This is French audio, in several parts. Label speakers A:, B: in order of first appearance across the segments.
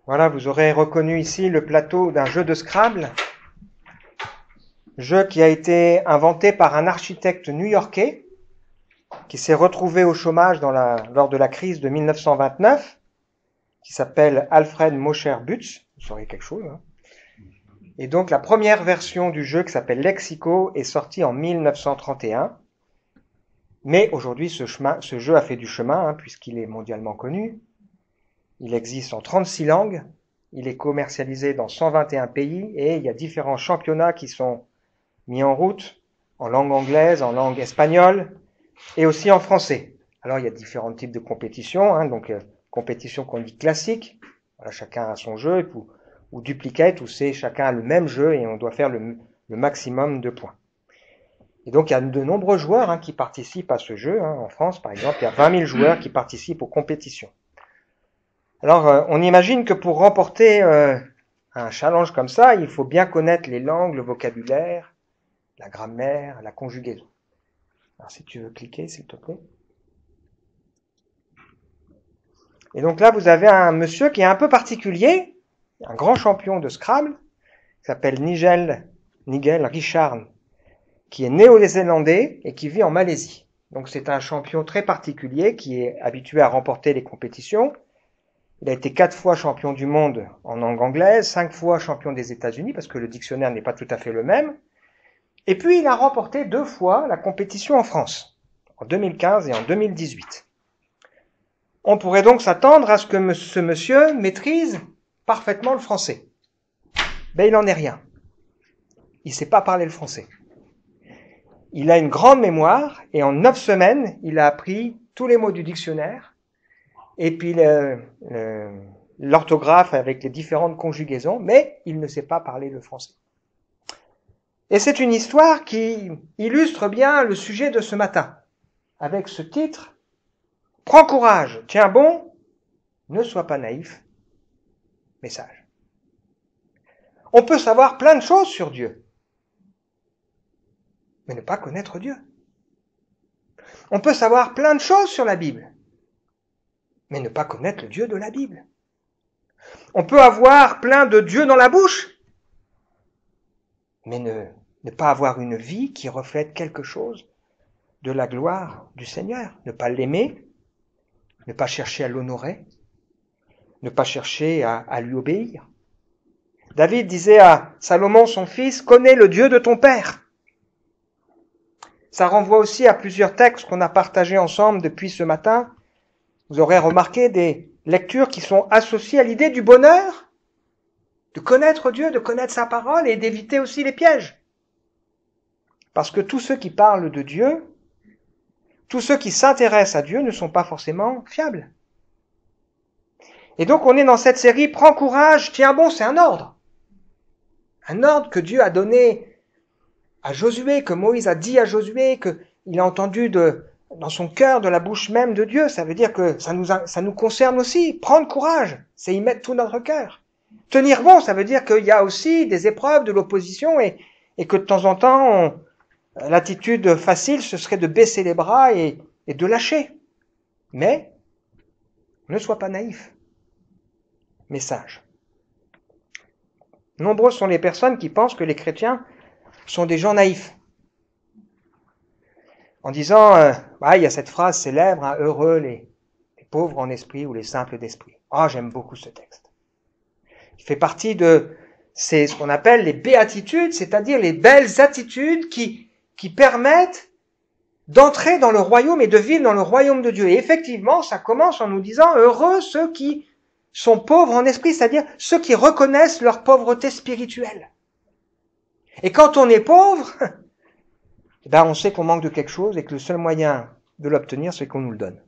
A: Voilà, vous aurez reconnu ici le plateau d'un jeu de Scrabble, jeu qui a été inventé par un architecte new-yorkais qui s'est retrouvé au chômage lors de la crise de 1929, qui s'appelle Alfred Mosher Butz, vous saurez quelque chose. Hein. Et donc la première version du jeu qui s'appelle Lexico est sortie en 1931. Mais aujourd'hui, ce jeu a fait du chemin, hein, puisqu'il est mondialement connu. Il existe en 36 langues. Il est commercialisé dans 121 pays et il y a différents championnats qui sont mis en route en langue anglaise, en langue espagnole et aussi en français. Alors il y a différents types de compétitions, hein, donc compétition qu'on dit classique, voilà, chacun a son jeu, ou duplicate, où c'est chacun a le même jeu et on doit faire le maximum de points. Et donc il y a de nombreux joueurs hein, qui participent à ce jeu. Hein. En France, par exemple, il y a 20 000 joueurs qui participent aux compétitions. Alors, on imagine que pour remporter un challenge comme ça, il faut bien connaître les langues, le vocabulaire, la grammaire, la conjugaison. Alors, si tu veux cliquer, s'il te plaît. Et donc là, vous avez un monsieur qui est un peu particulier, un grand champion de Scrabble, qui s'appelle Nigel Richard, qui est néo-zélandais et qui vit en Malaisie. Donc c'est un champion très particulier qui est habitué à remporter les compétitions. Il a été 4 fois champion du monde en langue anglaise, 5 fois champion des États-Unis, parce que le dictionnaire n'est pas tout à fait le même. Et puis il a remporté 2 fois la compétition en France, en 2015 et en 2018. On pourrait donc s'attendre à ce que ce monsieur maîtrise parfaitement le français. Ben il n'en est rien. Il ne sait pas parler le français. Il a une grande mémoire et en 9 semaines, il a appris tous les mots du dictionnaire et puis l'orthographe avec les différentes conjugaisons, mais il ne sait pas parler le français. Et c'est une histoire qui illustre bien le sujet de ce matin, avec ce titre « Prends courage, tiens bon, ne sois pas naïf, mais sage ». On peut savoir plein de choses sur Dieu, mais ne pas connaître Dieu. On peut savoir plein de choses sur la Bible, mais ne pas connaître le Dieu de la Bible. On peut avoir plein de dieux dans la bouche, mais ne pas avoir une vie qui reflète quelque chose de la gloire du Seigneur. Ne pas l'aimer, ne pas chercher à l'honorer, ne pas chercher à lui obéir. David disait à Salomon, son fils, « Connais le Dieu de ton père ». Ça renvoie aussi à plusieurs textes qu'on a partagés ensemble depuis ce matin. Vous aurez remarqué des lectures qui sont associées à l'idée du bonheur, de connaître Dieu, de connaître sa parole et d'éviter aussi les pièges. Parce que tous ceux qui parlent de Dieu, tous ceux qui s'intéressent à Dieu ne sont pas forcément fiables. Et donc on est dans cette série « Prends courage, tiens bon », c'est un ordre. Un ordre que Dieu a donné à Josué, que Moïse a dit à Josué, qu'il a entendu dans son cœur, de la bouche même de Dieu. Ça veut dire que ça nous concerne aussi. Prendre courage, c'est y mettre tout notre cœur. Tenir bon, ça veut dire qu'il y a aussi des épreuves, de l'opposition, et que de temps en temps, l'attitude facile, ce serait de baisser les bras et de lâcher. Mais, ne sois pas naïf, mais sage. Nombreuses sont les personnes qui pensent que les chrétiens sont des gens naïfs. En disant, il y a cette phrase célèbre, hein, heureux les pauvres en esprit ou les simples d'esprit. J'aime beaucoup ce texte. Il fait partie c'est ce qu'on appelle les béatitudes, c'est-à-dire les belles attitudes qui permettent d'entrer dans le royaume et de vivre dans le royaume de Dieu. Et effectivement, ça commence en nous disant, heureux ceux qui sont pauvres en esprit, c'est-à-dire ceux qui reconnaissent leur pauvreté spirituelle. Et quand on est pauvre, on sait qu'on manque de quelque chose et que le seul moyen de l'obtenir, c'est qu'on nous le donne.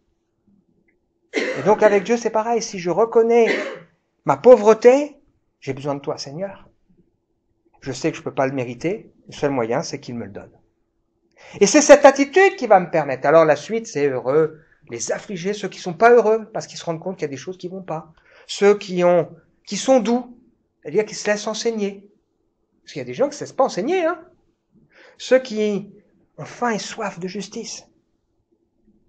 A: Et donc avec Dieu, c'est pareil. Si je reconnais ma pauvreté, j'ai besoin de toi, Seigneur. Je sais que je ne peux pas le mériter. Le seul moyen, c'est qu'il me le donne. Et c'est cette attitude qui va me permettre. Alors la suite, c'est heureux les affligés, ceux qui sont pas heureux, parce qu'ils se rendent compte qu'il y a des choses qui vont pas. Ceux qui sont doux, c'est-à-dire qui se laissent enseigner. Parce qu'il y a des gens qui ne se laissent pas enseigner, hein. Ceux qui ont faim et soif de justice.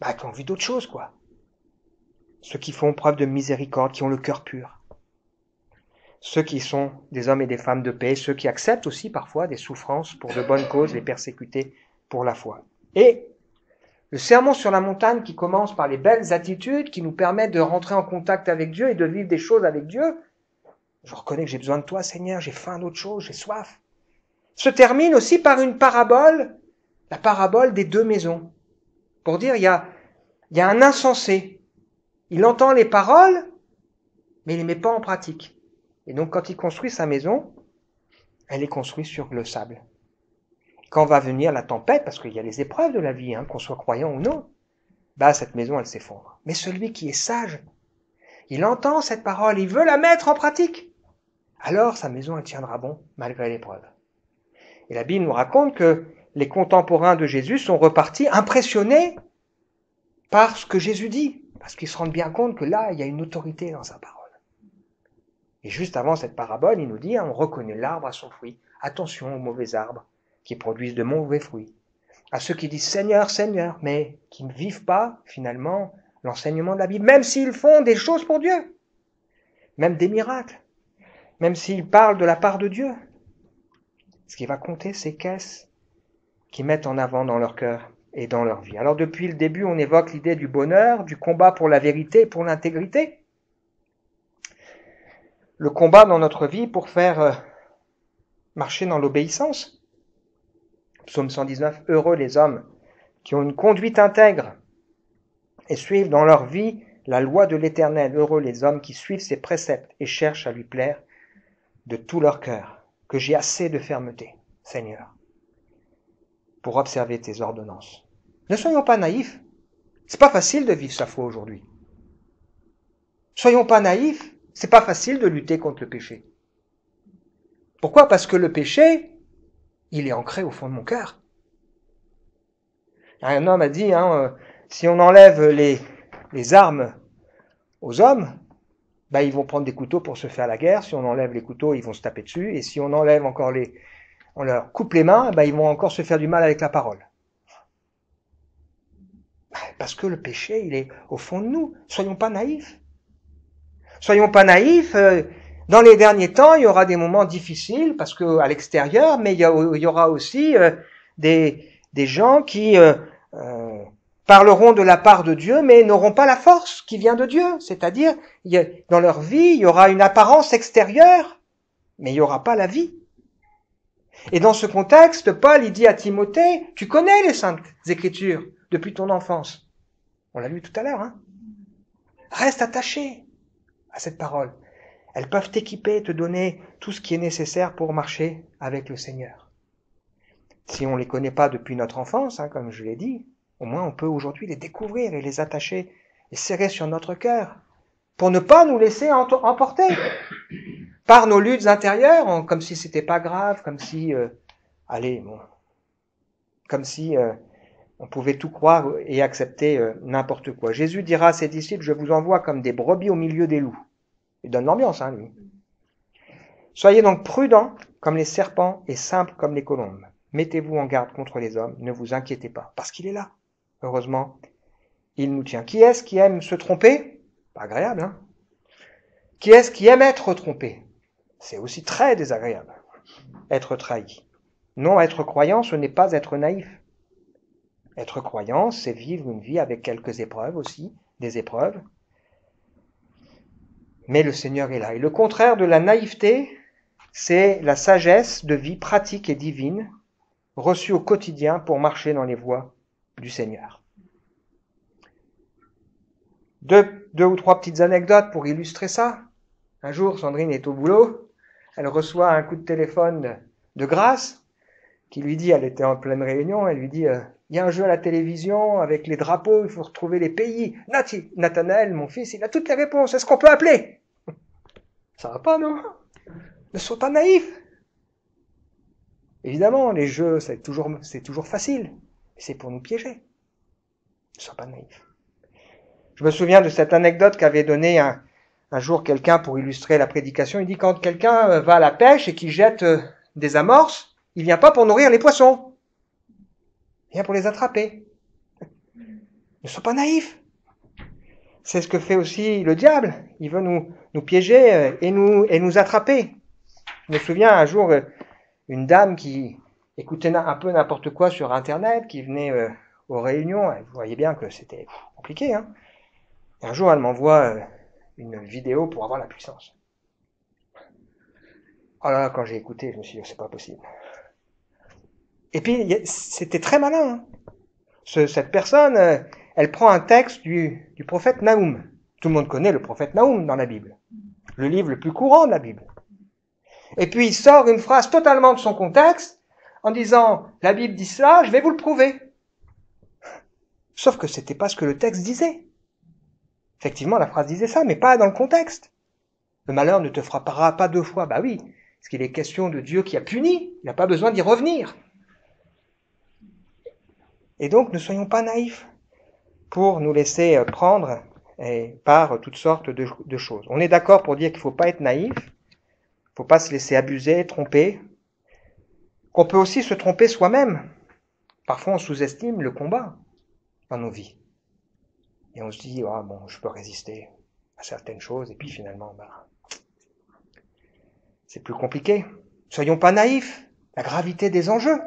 A: Qui ont envie d'autre chose, quoi. Ceux qui font preuve de miséricorde, qui ont le cœur pur. ceux qui sont des hommes et des femmes de paix, ceux qui acceptent aussi parfois des souffrances pour de bonnes causes, les persécutés pour la foi. Et le sermon sur la montagne qui commence par les belles attitudes qui nous permettent de rentrer en contact avec Dieu et de vivre des choses avec Dieu. Je reconnais que j'ai besoin de toi, Seigneur, j'ai faim d'autre chose, j'ai soif. Se termine aussi par une parabole, la parabole des deux maisons. Pour dire, il y a un insensé. Il entend les paroles, mais il les met pas en pratique. Et donc, quand il construit sa maison, elle est construite sur le sable. Quand va venir la tempête, parce qu'il y a les épreuves de la vie, qu'on soit croyant ou non, cette maison, elle s'effondre. Mais celui qui est sage, il entend cette parole, il veut la mettre en pratique. Alors, sa maison, elle tiendra bon, malgré l'épreuve. Et la Bible nous raconte que les contemporains de Jésus sont repartis impressionnés par ce que Jésus dit, parce qu'ils se rendent bien compte que là, il y a une autorité dans sa parole. Et juste avant cette parabole, il nous dit, on reconnaît l'arbre à son fruit. Attention aux mauvais arbres qui produisent de mauvais fruits. À ceux qui disent Seigneur, Seigneur, mais qui ne vivent pas, finalement, l'enseignement de la Bible, même s'ils font des choses pour Dieu, même des miracles, même s'ils parlent de la part de Dieu. Ce qui va compter, c'est qu'est-ce qu'ils mettent en avant dans leur cœur et dans leur vie. Alors depuis le début, on évoque l'idée du bonheur, du combat pour la vérité et pour l'intégrité. Le combat dans notre vie pour faire marcher dans l'obéissance. Psaume 119, heureux les hommes qui ont une conduite intègre et suivent dans leur vie la loi de l'Éternel. Heureux les hommes qui suivent ses préceptes et cherchent à lui plaire de tout leur cœur. Que j'ai assez de fermeté, Seigneur, pour observer tes ordonnances. Ne soyons pas naïfs. C'est pas facile de vivre sa foi aujourd'hui. Soyons pas naïfs. C'est pas facile de lutter contre le péché. Pourquoi ? Parce que le péché, il est ancré au fond de mon cœur. Un homme a dit, si on enlève les armes aux hommes, ils vont prendre des couteaux pour se faire la guerre. Si on enlève les couteaux, ils vont se taper dessus. Et si on enlève encore on leur coupe les mains, ils vont encore se faire du mal avec la parole. Parce que le péché, il est au fond de nous. Soyons pas naïfs. Soyons pas naïfs. Dans les derniers temps, il y aura des moments difficiles parce que à l'extérieur, mais il y aura aussi des gens qui parleront de la part de Dieu, mais n'auront pas la force qui vient de Dieu. C'est-à-dire, dans leur vie, il y aura une apparence extérieure, mais il n'y aura pas la vie. Et dans ce contexte, Paul, il dit à Timothée, tu connais les Saintes Écritures depuis ton enfance. On l'a lu tout à l'heure, Reste attaché à cette parole. Elles peuvent t'équiper, te donner tout ce qui est nécessaire pour marcher avec le Seigneur. Si on ne les connaît pas depuis notre enfance, comme je l'ai dit, au moins on peut aujourd'hui les découvrir et les attacher et serrer sur notre cœur pour ne pas nous laisser emporter par nos luttes intérieures, comme si c'était pas grave, comme si, on pouvait tout croire et accepter n'importe quoi. Jésus dira à ses disciples, je vous envoie comme des brebis au milieu des loups. Il donne l'ambiance, lui. Soyez donc prudents comme les serpents et simples comme les colombes. Mettez-vous en garde contre les hommes, ne vous inquiétez pas, parce qu'il est là. Heureusement, il nous tient. Qui est-ce qui aime se tromper ? Pas agréable, Qui est-ce qui aime être trompé ? C'est aussi très désagréable. Être trahi. Non, être croyant, ce n'est pas être naïf. Être croyant, c'est vivre une vie avec quelques épreuves aussi, des épreuves. Mais le Seigneur est là. Et le contraire de la naïveté, c'est la sagesse de vie pratique et divine, reçue au quotidien pour marcher dans les voies du Seigneur. Deux ou trois petites anecdotes pour illustrer ça. Un jour, Sandrine est au boulot, elle reçoit un coup de téléphone de Grâce, qui lui dit, elle était en pleine réunion, elle lui dit, il y a un jeu à la télévision avec les drapeaux, il faut retrouver les pays. Nathanaël, mon fils, il a toutes les réponses, est-ce qu'on peut appeler ? Ça va pas, non ? Ne sois pas naïf. Évidemment, les jeux, c'est toujours facile, c'est pour nous piéger. Ne sois pas naïf. Je me souviens de cette anecdote qu'avait donnée un jour quelqu'un pour illustrer la prédication. Il dit, quand quelqu'un va à la pêche et qu'il jette des amorces, il vient pas pour nourrir les poissons. Il vient pour les attraper. Ne sois pas naïf. c'est ce que fait aussi le diable. Il veut nous piéger et nous attraper. Je me souviens un jour, une dame qui écoutait un peu n'importe quoi sur Internet, qui venait aux réunions. Vous voyez bien que c'était compliqué, hein. Et un jour, elle m'envoie une vidéo pour avoir la puissance. Oh là, quand j'ai écouté, je me suis dit, c'est pas possible. Et puis, c'était très malin, hein. Cette personne, elle prend un texte du prophète Naoum. Tout le monde connaît le prophète Naoum dans la Bible. Le livre le plus courant de la Bible. Et puis, il sort une phrase totalement de son contexte, en disant, la Bible dit cela, je vais vous le prouver. Sauf que c'était pas ce que le texte disait. Effectivement, la phrase disait ça, mais pas dans le contexte. Le malheur ne te frappera pas 2 fois. Bah oui, parce qu'il est question de Dieu qui a puni. Il n'a pas besoin d'y revenir. Et donc, ne soyons pas naïfs pour nous laisser prendre par toutes sortes de choses. On est d'accord pour dire qu'il ne faut pas être naïf, il ne faut pas se laisser abuser, tromper, qu'on peut aussi se tromper soi-même. Parfois, on sous-estime le combat dans nos vies. Et on se dit, ah bon, je peux résister à certaines choses, et puis finalement, c'est plus compliqué. Ne soyons pas naïfs, la gravité des enjeux.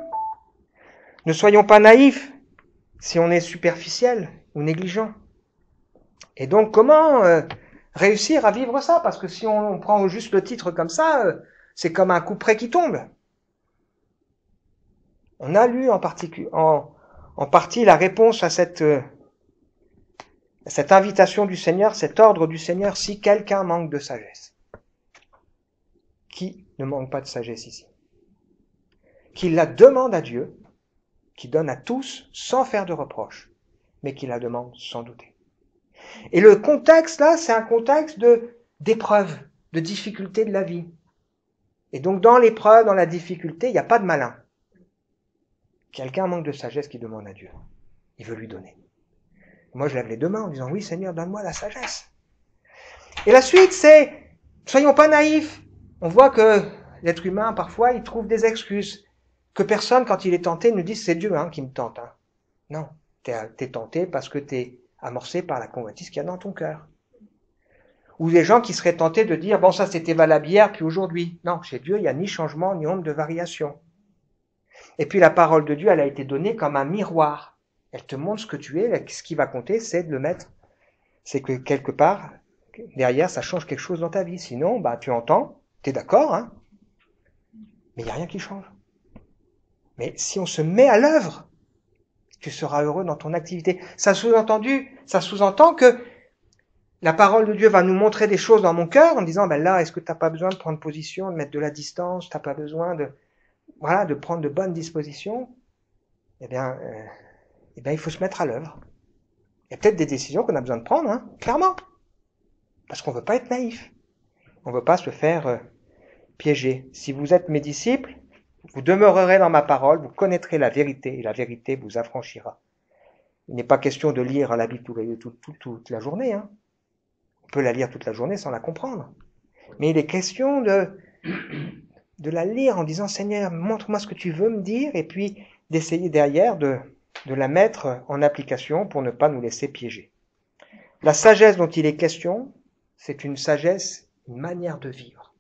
A: Ne soyons pas naïfs si on est superficiel ou négligent. Et donc, comment réussir à vivre ça? Parce que si on prend juste le titre comme ça, c'est comme un couperet qui tombe. On a lu en partie la réponse à cette invitation du Seigneur, cet ordre du Seigneur, si quelqu'un manque de sagesse. Qui ne manque pas de sagesse ici? Qui la demande à Dieu, qui donne à tous sans faire de reproche, mais qui la demande sans douter. Et le contexte là, c'est un contexte d'épreuve, de difficulté de la vie. Et donc dans l'épreuve, dans la difficulté, il n'y a pas de malin. Quelqu'un manque de sagesse qui demande à Dieu. Il veut lui donner. Moi, je lève les 2 mains en disant, oui Seigneur, donne-moi la sagesse. Et la suite, c'est, soyons pas naïfs. On voit que l'être humain, parfois, il trouve des excuses. Que personne, quand il est tenté, ne dise, c'est Dieu qui me tente. Hein. Non, t'es tenté parce que t'es amorcé par la convoitise qu'il y a dans ton cœur. Ou des gens qui seraient tentés de dire, bon, ça c'était valable hier, puis aujourd'hui. Non, chez Dieu, il n'y a ni changement, ni ombre de variation. Et puis la parole de Dieu, elle a été donnée comme un miroir. Elle te montre ce que tu es, ce qui va compter, c'est de le mettre. C'est que quelque part, derrière, ça change quelque chose dans ta vie. Sinon, tu entends, t'es d'accord, hein, mais il n'y a rien qui change. Mais si on se met à l'œuvre, tu seras heureux dans ton activité. Ça sous-entend que la parole de Dieu va nous montrer des choses dans mon cœur en disant, là, est-ce que t'as pas besoin de prendre position, de mettre de la distance, t'as pas besoin de prendre de bonnes dispositions? Eh bien, il faut se mettre à l'œuvre. Il y a peut-être des décisions qu'on a besoin de prendre, hein, clairement. Parce qu'on veut pas être naïf. On veut pas se faire piéger. Si vous êtes mes disciples, vous demeurerez dans ma parole, vous connaîtrez la vérité, et la vérité vous affranchira. Il n'est pas question de lire la Bible toute la journée, hein. On peut la lire toute la journée sans la comprendre. Mais il est question de la lire en disant, Seigneur, montre-moi ce que tu veux me dire, et puis d'essayer derrière de la mettre en application pour ne pas nous laisser piéger. La sagesse dont il est question, c'est une sagesse, une manière de vivre.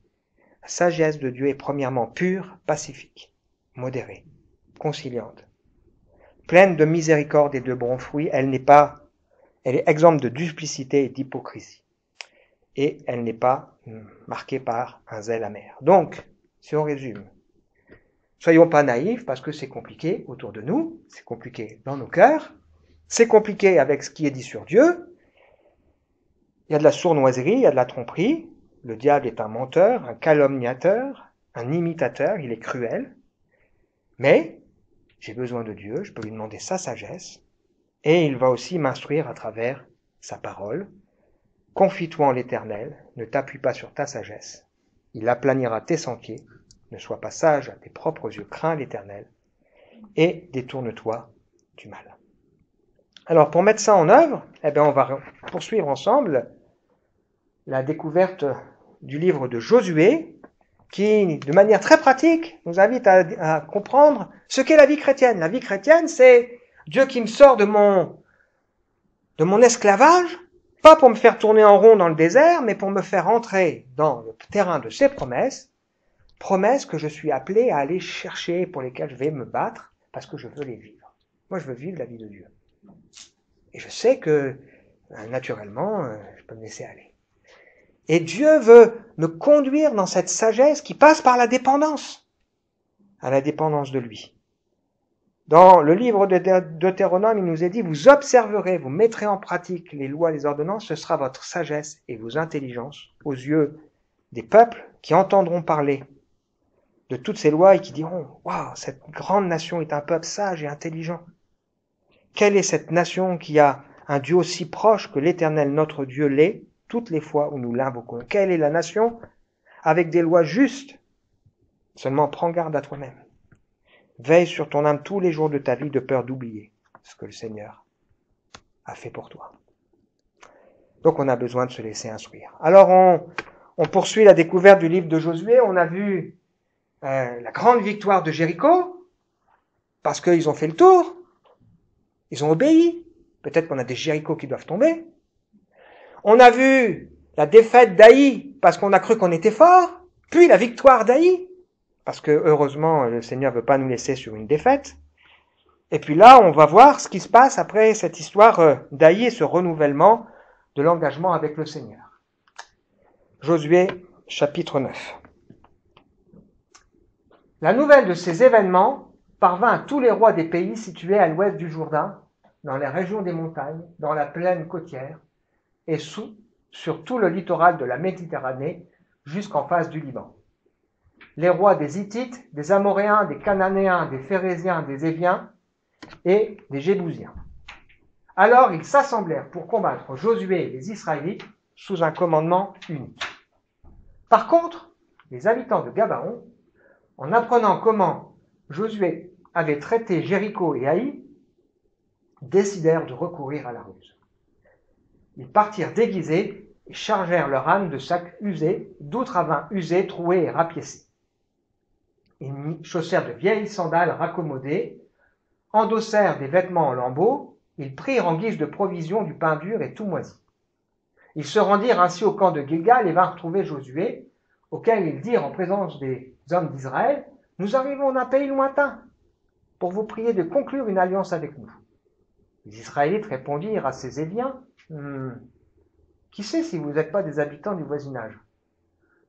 A: La sagesse de Dieu est premièrement pure, pacifique, modérée, conciliante, pleine de miséricorde et de bons fruits. Elle est exempte de duplicité et d'hypocrisie. Et elle n'est pas marquée par un zèle amer. Donc, si on résume, soyons pas naïfs parce que c'est compliqué autour de nous, c'est compliqué dans nos cœurs, c'est compliqué avec ce qui est dit sur Dieu. Il y a de la sournoiserie, il y a de la tromperie. Le diable est un menteur, un calomniateur, un imitateur, il est cruel. Mais j'ai besoin de Dieu, je peux lui demander sa sagesse et il va aussi m'instruire à travers sa parole. Confie-toi en l'Éternel, ne t'appuie pas sur ta sagesse. Il aplanira tes sentiers. Ne sois pas sage à tes propres yeux, crains l'Éternel et détourne-toi du mal. Alors, pour mettre ça en œuvre, on va poursuivre ensemble la découverte du livre de Josué, qui, de manière très pratique, nous invite à comprendre ce qu'est la vie chrétienne. La vie chrétienne, c'est Dieu qui me sort de mon esclavage Pas pour me faire tourner en rond dans le désert, mais pour me faire entrer dans le terrain de ses promesses, promesses que je suis appelé à aller chercher, pour lesquelles je vais me battre, parce que je veux les vivre. Moi, je veux vivre la vie de Dieu. Et je sais que, naturellement, je peux me laisser aller. Et Dieu veut me conduire dans cette sagesse qui passe par la dépendance, à la dépendance de lui. Dans le livre de Deutéronome, il nous est dit, vous observerez, vous mettrez en pratique les lois, les ordonnances, ce sera votre sagesse et vos intelligences aux yeux des peuples qui entendront parler de toutes ces lois et qui diront, waouh, cette grande nation est un peuple sage et intelligent. Quelle est cette nation qui a un Dieu aussi proche que l'Éternel notre Dieu l'est, toutes les fois où nous l'invoquons? Quelle est la nation avec des lois justes? Seulement prends garde à toi-même. Veille sur ton âme tous les jours de ta vie de peur d'oublier ce que le Seigneur a fait pour toi. Donc on a besoin de se laisser instruire. Alors on poursuit la découverte du livre de Josué. On a vu la grande victoire de Jéricho, parce qu'ils ont fait le tour, ils ont obéi. Peut-être qu'on a des Jérichos qui doivent tomber. On a vu la défaite d'Aï, parce qu'on a cru qu'on était fort, puis la victoire d'Aï, parce que heureusement le Seigneur ne veut pas nous laisser sur une défaite. Et puis là, on va voir ce qui se passe après cette histoire d'Aï et ce renouvellement de l'engagement avec le Seigneur. Josué, chapitre 9. La nouvelle de ces événements parvint à tous les rois des pays situés à l'ouest du Jourdain, dans les régions des montagnes, dans la plaine côtière, et sur tout le littoral de la Méditerranée, jusqu'en face du Liban. Les rois des Hittites, des Amoréens, des Cananéens, des Phéréziens, des Éviens et des Jébousiens. Alors ils s'assemblèrent pour combattre Josué et les Israélites sous un commandement unique. Par contre, les habitants de Gabaon, en apprenant comment Josué avait traité Jéricho et Haï, décidèrent de recourir à la ruse. Ils partirent déguisés et chargèrent leurs ânes de sacs usés, d'outre à vin usés, troués et rapiécés. Ils chaussèrent de vieilles sandales raccommodées, endossèrent des vêtements en lambeaux, ils prirent en guise de provision du pain dur et tout moisi. Ils se rendirent ainsi au camp de Gilgal et vinrent trouver Josué, auquel ils dirent en présence des hommes d'Israël, « Nous arrivons d'un pays lointain, pour vous prier de conclure une alliance avec nous. » Les Israélites répondirent à ces Éviens, « Qui sait si vous n'êtes pas des habitants du voisinage?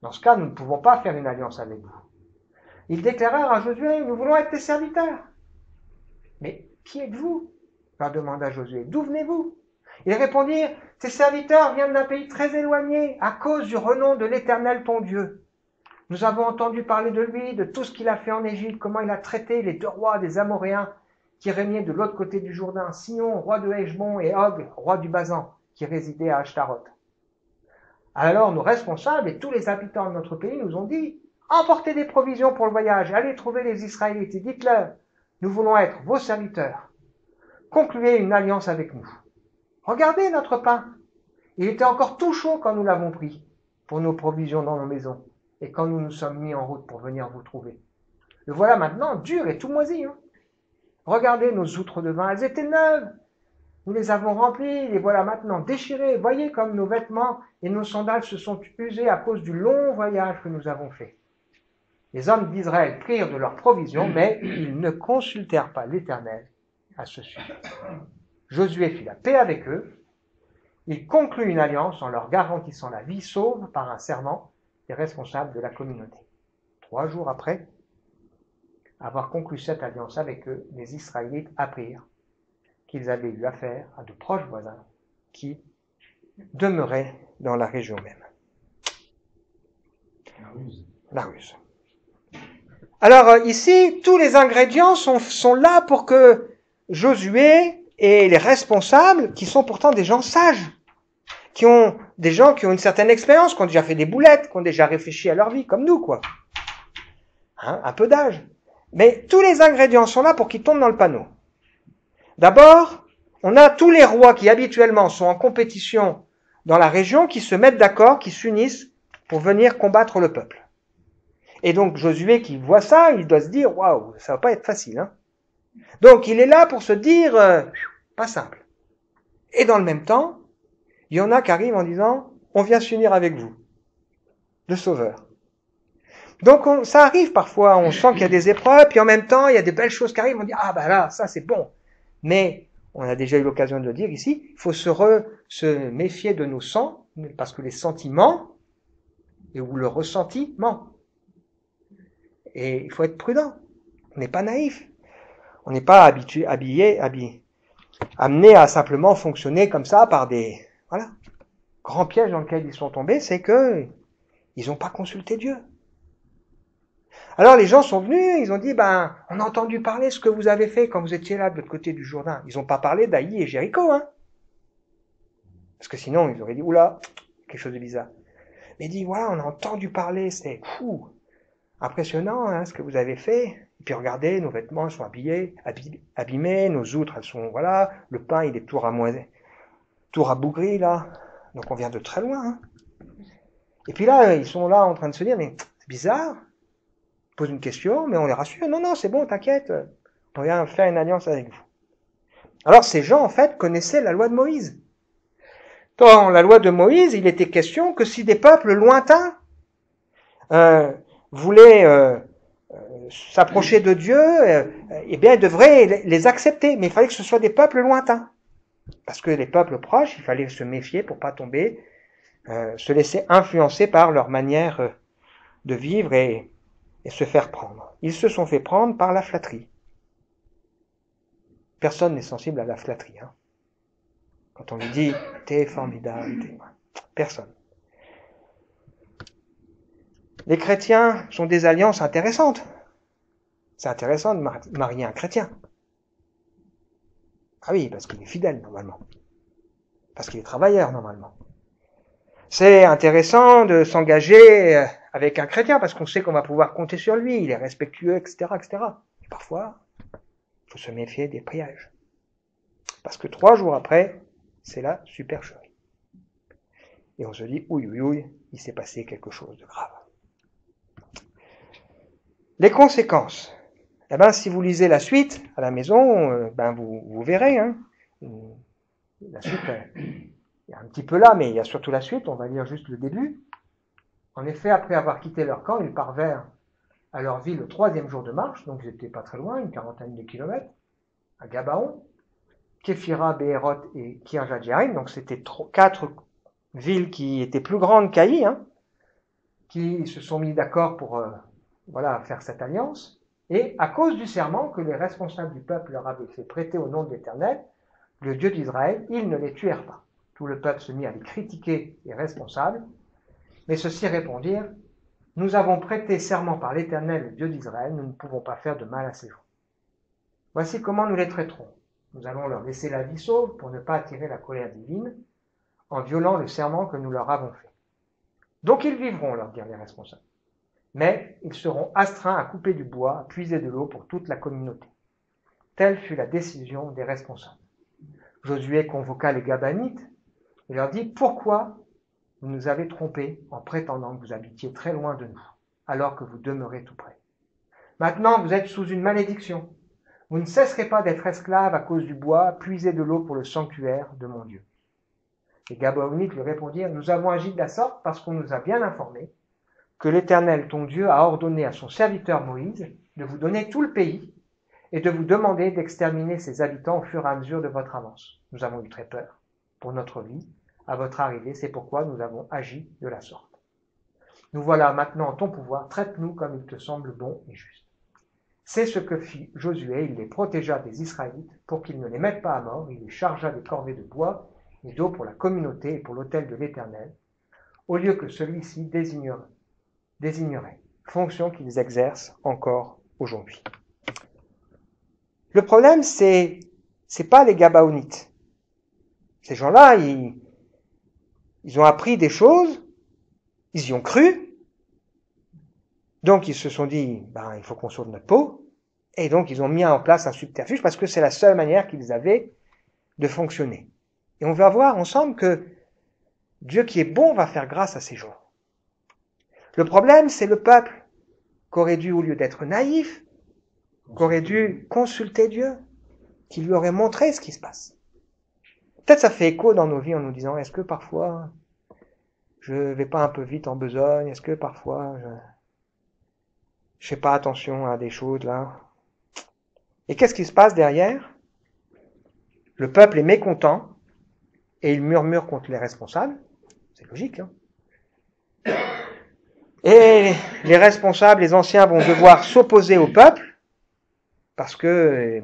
A: Dans ce cas, nous ne pouvons pas faire une alliance avec vous. » Ils déclarèrent à Josué, « Nous voulons être tes serviteurs. » « Mais qui êtes-vous » leur demanda Josué. « D'où venez-vous » Ils répondirent, « Tes serviteurs viennent d'un pays très éloigné, à cause du renom de l'Éternel ton Dieu. Nous avons entendu parler de lui, de tout ce qu'il a fait en Égypte, comment il a traité les 2 rois des Amoréens qui régnaient de l'autre côté du Jourdain, Sihon, roi de Heshbon, et Og, roi du Basan, qui résidait à Ashtaroth. Alors nos responsables et tous les habitants de notre pays nous ont dit, « Emportez des provisions pour le voyage, allez trouver les Israélites et dites-leur, nous voulons être vos serviteurs. Concluez une alliance avec nous. Regardez notre pain. Il était encore tout chaud quand nous l'avons pris pour nos provisions dans nos maisons et quand nous nous sommes mis en route pour venir vous trouver. Le voilà maintenant dur et tout moisi. Regardez nos outres de vin, elles étaient neuves. Nous les avons remplies, les voilà maintenant déchirées. Voyez comme nos vêtements et nos sandales se sont usés à cause du long voyage que nous avons fait. » Les hommes d'Israël prirent de leurs provisions, mais ils ne consultèrent pas l'Éternel à ce sujet. Josué fit la paix avec eux. Il conclut une alliance en leur garantissant la vie sauve par un serment des responsables de la communauté. 3 jours après avoir conclu cette alliance avec eux, les Israélites apprirent qu'ils avaient eu affaire à de proches voisins qui demeuraient dans la région même. La ruse. Alors ici, tous les ingrédients sont là pour que Josué et les responsables, qui sont pourtant des gens sages, des gens qui ont une certaine expérience, qui ont déjà fait des boulettes, qui ont déjà réfléchi à leur vie, comme nous, quoi. Un peu d'âge. Mais tous les ingrédients sont là pour qu'ils tombent dans le panneau. D'abord, on a tous les rois qui habituellement sont en compétition dans la région, qui se mettent d'accord, qui s'unissent pour venir combattre le peuple. Et donc Josué qui voit ça, il doit se dire, waouh, ça va pas être facile, hein. Donc il est là pour se dire, pas simple. Et dans le même temps, il y en a qui arrivent en disant, on vient s'unir avec vous, le Sauveur. Donc ça arrive parfois, on sent qu'il y a des épreuves, puis en même temps, il y a des belles choses qui arrivent, on dit, ah ben là, ça c'est bon. Mais, on a déjà eu l'occasion de le dire ici, il faut se méfier de nos sens, parce que les sentiments, ou le ressenti, ment. Et il faut être prudent. On n'est pas naïf. On n'est pas amené à simplement fonctionner comme ça par des, grands pièges dans lesquels ils sont tombés, c'est que ils n'ont pas consulté Dieu. Alors les gens sont venus, ils ont dit, on a entendu parler ce que vous avez fait quand vous étiez là de l'autre côté du Jourdain. Ils n'ont pas parlé d'Aï et Jéricho, hein. Parce que sinon, ils auraient dit, oula, quelque chose de bizarre. Mais il dit, voilà, on a entendu parler, c'est fou, impressionnant, hein, ce que vous avez fait. Et puis regardez, nos vêtements sont abîmés, nos outres, elles sont, le pain, il est tout rabougri, là. Donc on vient de très loin, hein. Et puis là, ils sont là en train de se dire, mais c'est bizarre. Ils posent une question, mais on les rassure. Non, c'est bon, t'inquiète. On vient faire une alliance avec vous. Alors ces gens, en fait, connaissaient la loi de Moïse. Dans la loi de Moïse, il était question que si des peuples lointains voulaient s'approcher de Dieu, eh bien, ils devraient les accepter. Mais il fallait que ce soit des peuples lointains. Parce que les peuples proches, il fallait se méfier pour pas tomber, se laisser influencer par leur manière de vivre et se faire prendre. Ils se sont fait prendre par la flatterie. Personne n'est sensible à la flatterie, hein. Quand on lui dit « t'es formidable », personne. Les chrétiens sont des alliances intéressantes. C'est intéressant de marier un chrétien. Ah oui, parce qu'il est fidèle, normalement. Parce qu'il est travailleur, normalement. C'est intéressant de s'engager avec un chrétien, parce qu'on sait qu'on va pouvoir compter sur lui, il est respectueux, etc., etc. Et parfois, il faut se méfier des pièges. Parce que 3 jours après, c'est la supercherie. Et on se dit, ouille, il s'est passé quelque chose de grave. Les conséquences. Eh bien, si vous lisez la suite à la maison, vous verrez. Hein. La suite, il y a un petit peu là, mais il y a surtout la suite. On va lire juste le début. En effet, après avoir quitté leur camp, ils parvinrent à leur ville le 3e jour de marche, donc ils n'étaient pas très loin, une 40aine de kilomètres, à Gabaon, Képhira, Béhéroth et Kirjat-Jéarim. Donc c'était 4 villes qui étaient plus grandes qu'Aï, hein, qui se sont mis d'accord pour faire cette alliance. Et à cause du serment que les responsables du peuple leur avaient fait prêter au nom de l'Éternel, le Dieu d'Israël, ils ne les tuèrent pas. Tout le peuple se mit à les critiquer les responsables, mais ceux-ci répondirent, « Nous avons prêté serment par l'Éternel, le Dieu d'Israël, nous ne pouvons pas faire de mal à ces gens. Voici comment nous les traiterons. Nous allons leur laisser la vie sauve pour ne pas attirer la colère divine, en violant le serment que nous leur avons fait. Donc ils vivront, leur dirent les responsables. Mais ils seront astreints à couper du bois, à puiser de l'eau pour toute la communauté. Telle fut la décision des responsables. Josué convoqua les Gabanites et leur dit, « Pourquoi vous nous avez trompés en prétendant que vous habitiez très loin de nous, alors que vous demeurez tout près? Maintenant, vous êtes sous une malédiction. Vous ne cesserez pas d'être esclaves à cause du bois, puiser de l'eau pour le sanctuaire de mon Dieu. » Les Gabaonites lui répondirent, « Nous avons agi de la sorte parce qu'on nous a bien informés que l'Éternel, ton Dieu, a ordonné à son serviteur Moïse de vous donner tout le pays et de vous demander d'exterminer ses habitants au fur et à mesure de votre avance. Nous avons eu très peur pour notre vie à votre arrivée, c'est pourquoi nous avons agi de la sorte. Nous voilà maintenant en ton pouvoir, traite-nous comme il te semble bon et juste. » C'est ce que fit Josué, il les protégea des Israélites pour qu'ils ne les mettent pas à mort, il les chargea des corvées de bois et d'eau pour la communauté et pour l'autel de l'Éternel, au lieu que celui-ci désignerait, fonction qu'ils exercent encore aujourd'hui. Le problème, c'est pas les Gabaonites. Ces gens-là, ils ont appris des choses, ils y ont cru, donc ils se sont dit, il faut qu'on sauve notre peau, et donc ils ont mis en place un subterfuge parce que c'est la seule manière qu'ils avaient de fonctionner. Et on va voir ensemble que Dieu qui est bon va faire grâce à ces gens. Le problème, c'est le peuple qu'aurait dû, au lieu d'être naïf, qu'aurait dû consulter Dieu, qui lui aurait montré ce qui se passe. Peut-être ça fait écho dans nos vies en nous disant, est-ce que parfois je vais pas un peu vite en besogne? Est-ce que parfois je fais pas attention à des choses là? Et qu'est-ce qui se passe derrière? Le peuple est mécontent et il murmure contre les responsables. C'est logique, hein? Et les responsables, les anciens vont devoir s'opposer au peuple parce que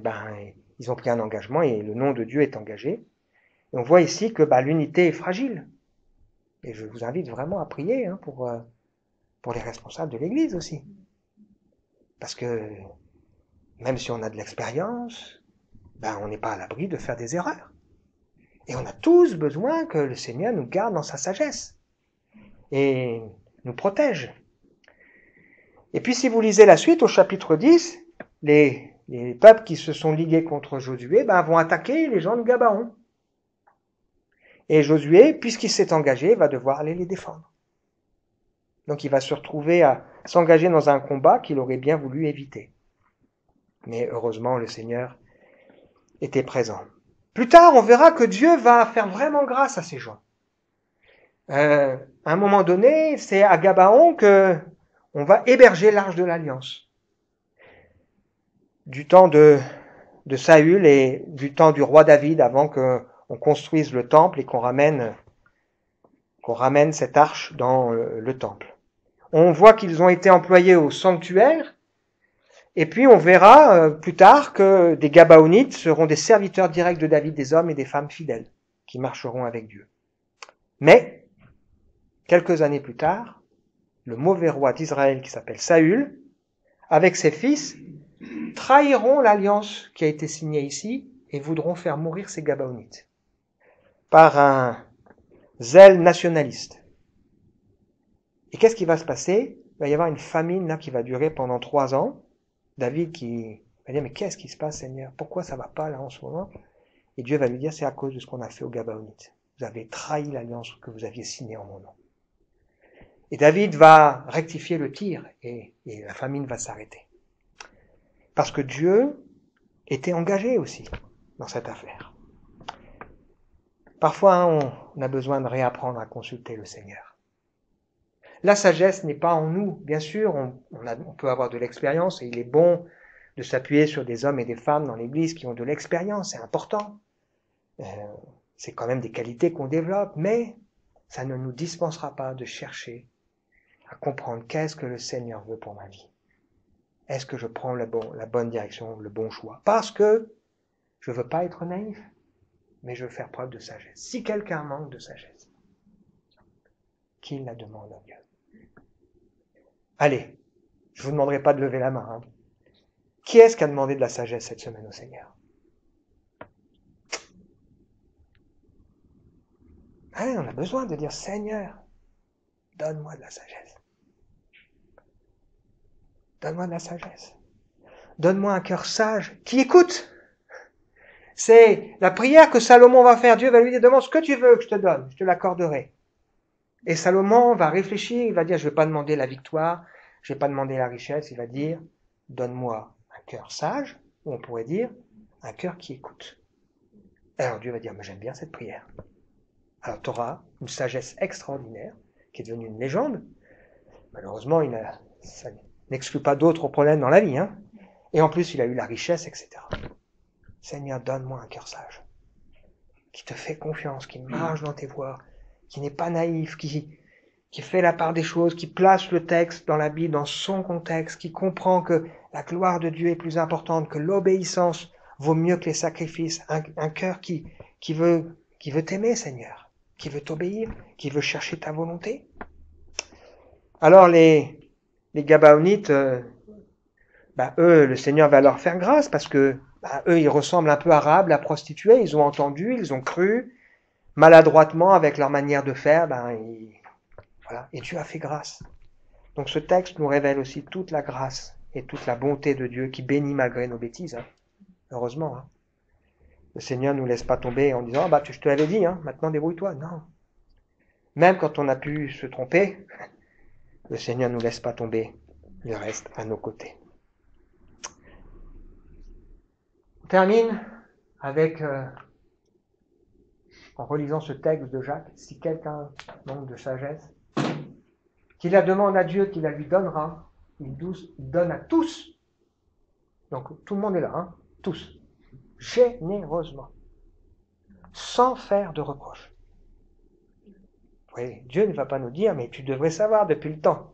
A: ils ont pris un engagement et le nom de Dieu est engagé. Et on voit ici que l'unité est fragile. Et je vous invite vraiment à prier pour les responsables de l'Église aussi. Parce que même si on a de l'expérience, on n'est pas à l'abri de faire des erreurs. Et on a tous besoin que le Seigneur nous garde dans sa sagesse et nous protège. Et puis si vous lisez la suite au chapitre 10, les peuples qui se sont ligués contre Josué vont attaquer les gens de Gabaon. Et Josué, puisqu'il s'est engagé, va devoir aller les défendre. Donc il va se retrouver à s'engager dans un combat qu'il aurait bien voulu éviter. Mais heureusement, le Seigneur était présent. Plus tard, on verra que Dieu va faire vraiment grâce à ces gens. À un moment donné, c'est à Gabaon que on va héberger l'arche de l'Alliance. Du temps de Saül et du temps du roi David, avant qu'on construise le temple et qu'on ramène cette arche dans le temple. On voit qu'ils ont été employés au sanctuaire, et puis on verra plus tard que des Gabaonites seront des serviteurs directs de David, des hommes et des femmes fidèles, qui marcheront avec Dieu. Mais, quelques années plus tard, le mauvais roi d'Israël qui s'appelle Saül, avec ses fils, trahiront l'alliance qui a été signée ici et voudront faire mourir ces Gabaonites par un zèle nationaliste. Et qu'est-ce qui va se passer? Il va y avoir une famine là qui va durer pendant 3 ans. David qui va dire, mais qu'est-ce qui se passe, Seigneur? Pourquoi ça va pas là en ce moment? Et Dieu va lui dire, c'est à cause de ce qu'on a fait aux Gabaonites. Vous avez trahi l'alliance que vous aviez signée en mon nom. Et David va rectifier le tir et la famine va s'arrêter. Parce que Dieu était engagé aussi dans cette affaire. Parfois, on a besoin de réapprendre à consulter le Seigneur. La sagesse n'est pas en nous. Bien sûr, on peut avoir de l'expérience et il est bon de s'appuyer sur des hommes et des femmes dans l'Église qui ont de l'expérience, c'est important. C'est quand même des qualités qu'on développe, mais ça ne nous dispensera pas de chercher à comprendre qu'est-ce que le Seigneur veut pour ma vie. Est-ce que je prends la bonne direction, le bon choix? Parce que je ne veux pas être naïf, mais je veux faire preuve de sagesse. Si quelqu'un manque de sagesse, qu'il la demande à Dieu. Allez, je ne vous demanderai pas de lever la main. Qui est-ce qui a demandé de la sagesse cette semaine au Seigneur? Allez, on a besoin de dire, Seigneur, donne-moi de la sagesse. Donne-moi de la sagesse. Donne-moi un cœur sage qui écoute. C'est la prière que Salomon va faire. Dieu va lui dire, demande ce que tu veux que je te donne, je te l'accorderai. Et Salomon va réfléchir, il va dire, je ne vais pas demander la victoire, je ne vais pas demander la richesse, il va dire, donne-moi un cœur sage, ou on pourrait dire, un cœur qui écoute. Alors Dieu va dire, mais j'aime bien cette prière. Alors tu auras une sagesse extraordinaire, qui est devenue une légende. Malheureusement, ça n'exclut pas d'autres problèmes dans la vie. Et en plus, il a eu la richesse, etc. Seigneur, donne-moi un cœur sage, qui te fait confiance, qui marche dans tes voies, qui n'est pas naïf, qui fait la part des choses, qui place le texte dans la Bible, dans son contexte, qui comprend que la gloire de Dieu est plus importante, que l'obéissance vaut mieux que les sacrifices. Un cœur qui veut t'aimer, Seigneur, qui veut t'obéir, qui veut chercher ta volonté. Alors les Gabaonites, eux, le Seigneur va leur faire grâce parce que eux, ils ressemblent un peu à Rahab, la prostituée. Ils ont entendu, ils ont cru, maladroitement avec leur manière de faire, voilà. Et Dieu a fait grâce. Donc ce texte nous révèle aussi toute la grâce et toute la bonté de Dieu qui bénit malgré nos bêtises. Heureusement. Le Seigneur ne nous laisse pas tomber en disant, je te l'avais dit, maintenant débrouille-toi. Non. Même quand on a pu se tromper, le Seigneur ne nous laisse pas tomber. Il reste à nos côtés. On termine avec en relisant ce texte de Jacques, si quelqu'un manque de sagesse, qu'il la demande à Dieu, qu'il la lui donnera, il donne à tous. Donc tout le monde est là, hein, tous, généreusement, sans faire de reproche. Oui, Dieu ne va pas nous dire, mais tu devrais savoir depuis le temps,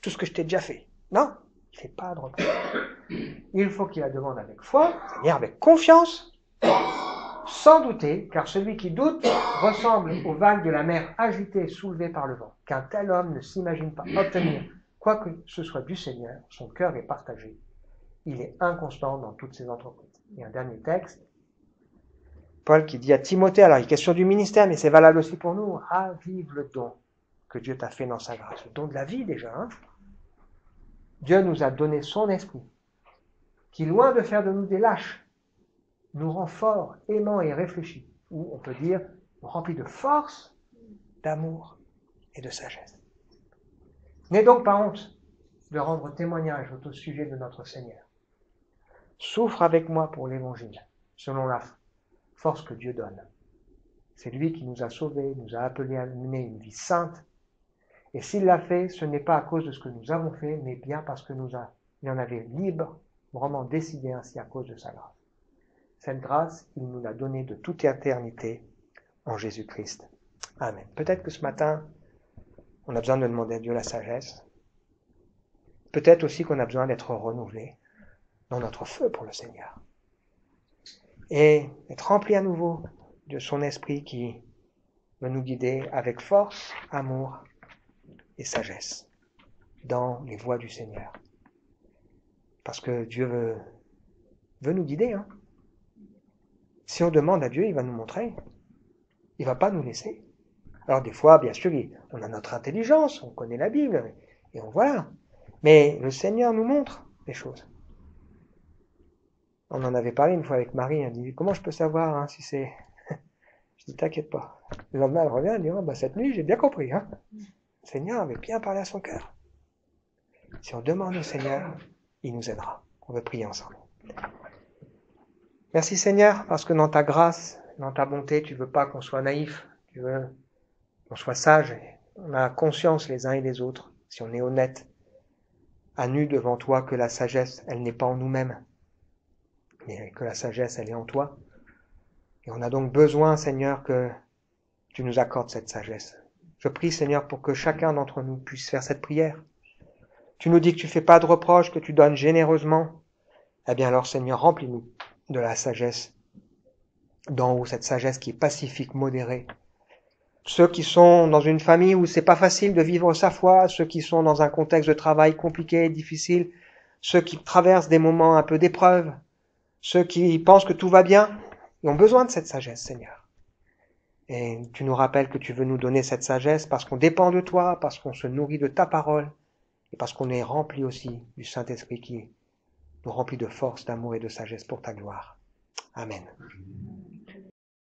A: tout ce que je t'ai déjà fait. Non, il ne fait pas de reproche. Il faut qu'il la demande avec foi, c'est-à-dire avec confiance, sans douter, car celui qui doute ressemble aux vagues de la mer agitées et soulevées par le vent. Qu'un tel homme ne s'imagine pas obtenir quoi que ce soit du Seigneur, son cœur est partagé. Il est inconstant dans toutes ses entreprises. Et un dernier texte, Paul qui dit à Timothée, alors il est question du ministère, mais c'est valable aussi pour nous, ravive le don que Dieu t'a fait dans sa grâce, le don de la vie déjà. Hein. Dieu nous a donné son esprit, qui loin de faire de nous des lâches, nous rend forts, aimants et réfléchis, ou on peut dire remplis de force, d'amour et de sagesse. N'aie donc pas honte de rendre témoignage au sujet de notre Seigneur. Souffre avec moi pour l'Évangile, selon la force que Dieu donne. C'est lui qui nous a sauvés, nous a appelés à mener une vie sainte. Et s'il l'a fait, ce n'est pas à cause de ce que nous avons fait, mais bien parce que il en avait libre, vraiment décidé ainsi à cause de sa grâce. Cette grâce, il nous l'a donnée de toute éternité en Jésus-Christ. Amen. Peut-être que ce matin, on a besoin de demander à Dieu la sagesse. Peut-être aussi qu'on a besoin d'être renouvelé dans notre feu pour le Seigneur. Et être rempli à nouveau de son esprit qui va nous guider avec force, amour et sagesse dans les voies du Seigneur. Parce que Dieu veut nous guider. Hein. Si on demande à Dieu, il va nous montrer. Il ne va pas nous laisser. Alors des fois, bien sûr, on a notre intelligence, on connaît la Bible, et on voit. Mais le Seigneur nous montre les choses. On en avait parlé une fois avec Marie, elle dit, comment je peux savoir hein, si c'est... Je dis, t'inquiète pas. Le lendemain, elle revient, elle dit, oh, cette nuit, j'ai bien compris. Hein. Le Seigneur avait bien parlé à son cœur. Si on demande au Seigneur, il nous aidera. On va prier ensemble. Merci Seigneur, parce que dans ta grâce, dans ta bonté, tu veux pas qu'on soit naïf. Tu veux qu'on soit sage. On a conscience les uns et les autres, si on est honnête, à nu devant toi, que la sagesse, elle n'est pas en nous-mêmes, mais que la sagesse, elle est en toi. Et on a donc besoin, Seigneur, que tu nous accordes cette sagesse. Je prie, Seigneur, pour que chacun d'entre nous puisse faire cette prière. Tu nous dis que tu fais pas de reproches, que tu donnes généreusement. Eh bien alors, Seigneur, remplis-nous de la sagesse d'en haut, cette sagesse qui est pacifique, modérée. Ceux qui sont dans une famille où c'est pas facile de vivre sa foi, ceux qui sont dans un contexte de travail compliqué, difficile, ceux qui traversent des moments un peu d'épreuve, ceux qui pensent que tout va bien, ils ont besoin de cette sagesse, Seigneur. Et tu nous rappelles que tu veux nous donner cette sagesse parce qu'on dépend de toi, parce qu'on se nourrit de ta parole, et parce qu'on est rempli aussi du Saint-Esprit qui nous remplit de force, d'amour et de sagesse pour ta gloire. Amen.